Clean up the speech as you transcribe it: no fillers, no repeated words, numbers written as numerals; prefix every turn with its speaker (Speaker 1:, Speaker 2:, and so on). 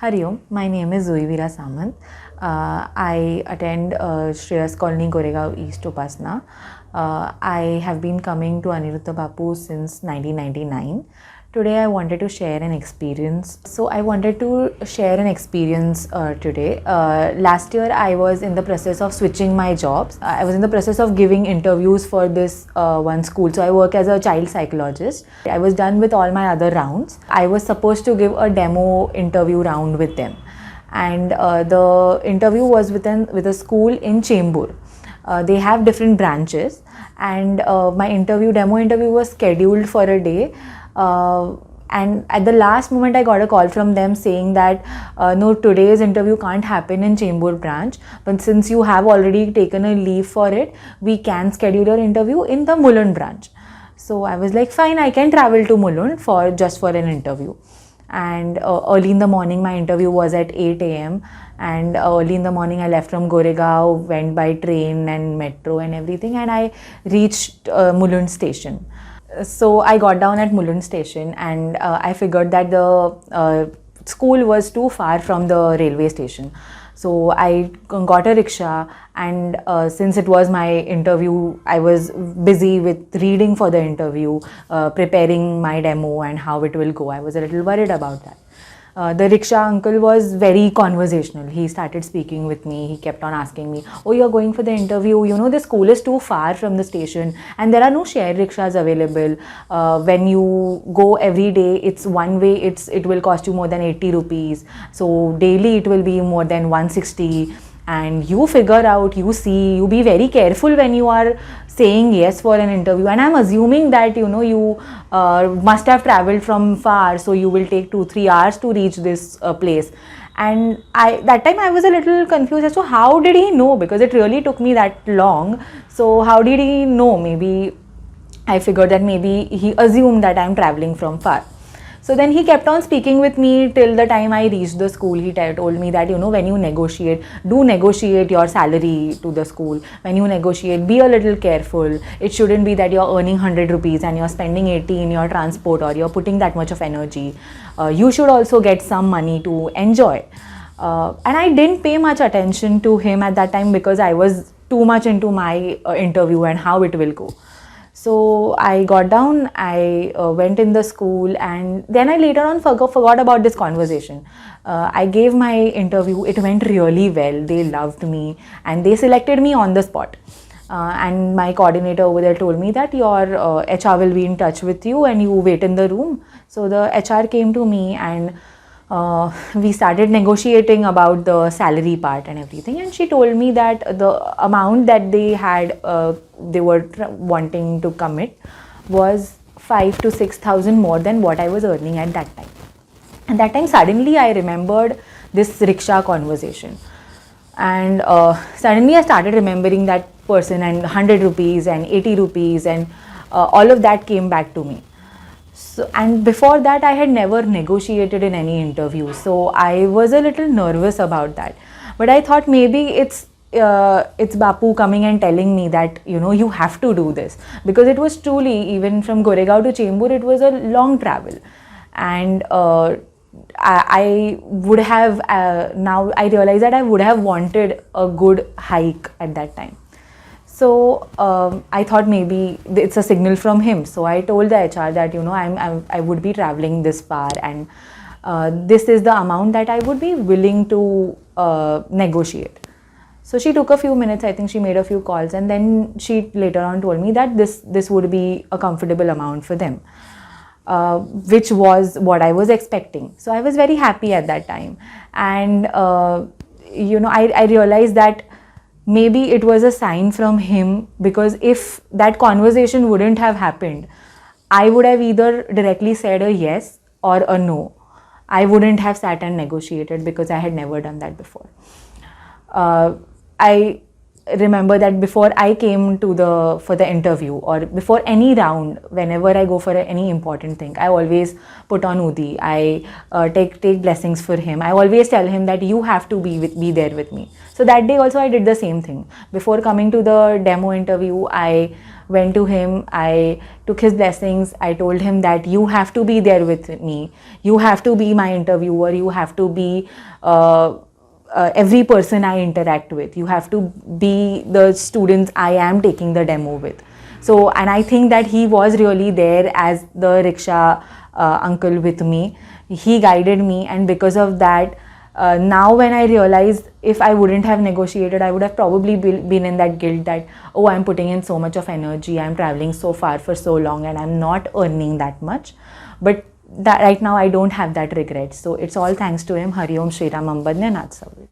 Speaker 1: Hari Om, my name is Jui Samant. I attend Shreyas Colony, Goregaon East, Upasna. I have been coming to Aniruddha Bapu since 1999. Today I wanted to share an experience. So I wanted to share an experience today. Last year I was in the process of switching my jobs. I was in the process of giving interviews for this one school. So I work as a child psychologist. I was done with all my other rounds. I was supposed to give a demo interview round with them. And the interview was with a school in Chembur. They have different branches, and my demo interview was scheduled for a day. And at the last moment I got a call from them saying that no, today's interview can't happen in Chembur branch, but since you have already taken a leave for it, we can schedule your interview in the Mulund branch. So I was like, fine, I can travel to Mulund for an interview. And early in the morning my interview was at 8 a.m. and early in the morning I left from Goregaon, went by train and metro and everything, and I reached Mulund station. So I got down at Mulund station, and I figured that the school was too far from the railway station. So I got a rickshaw, and since it was my interview, I was busy with reading for the interview, preparing my demo and how it will go. I was a little worried about that. The rickshaw uncle was very conversational. He started speaking with me. He kept on asking me, oh, you're going for the interview, you know, the school is too far from the station and there are no share rickshaws available. When you go every day, it's one way, it will cost you more than 80 rupees. So daily it will be more than 160. And you figure out, you be very careful when you are saying yes for an interview. And I'm assuming that, you know, you must have traveled from far, so you will take 2-3 hours to reach this place. And that time I was a little confused as to how did he know, because it really took me that long. So how did he know? Maybe I figured that maybe he assumed that I'm traveling from far. So then he kept on speaking with me till the time I reached the school. He told me that, you know, when you negotiate, do negotiate your salary to the school. When you negotiate, be a little careful. It shouldn't be that you're earning 100 rupees and you're spending 80 in your transport, or you're putting that much of energy. You should also get some money to enjoy. And I didn't pay much attention to him at that time because I was too much into my interview and how it will go. So I got down, I went in the school, and then I later on forgot about this conversation. I gave my interview. It went really well. They loved me and they selected me on the spot. And my coordinator over there told me that your HR will be in touch with you and you wait in the room. So the HR came to me, and we started negotiating about the salary part and everything, and she told me that the amount that they had they were wanting to commit was 5,000 to 6,000 more than what I was earning at that time. And that time suddenly I remembered this rickshaw conversation, and suddenly I started remembering that person and 100 rupees and 80 rupees and all of that came back to me. So, and before that I had never negotiated in any interview, so I was a little nervous about that. But I thought maybe it's Bapu coming and telling me that, you know, you have to do this, because it was truly, even from Goregaon to Chembur, it was a long travel. And I would have now I realize that I would have wanted a good hike at that time. So I thought maybe it's a signal from him. So I told the HR that, you know, I would be traveling this far, and this is the amount that I would be willing to negotiate. So she took a few minutes. I think she made a few calls, and then she later on told me that this would be a comfortable amount for them, which was what I was expecting. So I was very happy at that time, and you know, I realized that maybe it was a sign from him, because if that conversation wouldn't have happened, I would have either directly said a yes or a no. I wouldn't have sat and negotiated because I had never done that before. I remember that before I came to for the interview, or before any round, whenever I go for any important thing, I always put on Udi. I take blessings for him. I always tell him that you have to be there with me. So that day also I did the same thing. Before coming to the demo interview, I went to him, I took his blessings, I told him that you have to be there with me, you have to be my interviewer, you have to be every person I interact with, you have to be the students I am taking the demo with. So, and I think that he was really there as the rickshaw uncle with me. He guided me, and because of that, now when I realize, if I wouldn't have negotiated, I would have probably been in that guilt that, oh, I'm putting in so much of energy, I'm traveling so far for so long, and I'm not earning that much. But that right now I don't have that regret. So it's all thanks to him. Hari Om Shri Ram Ambadne Nath Savit.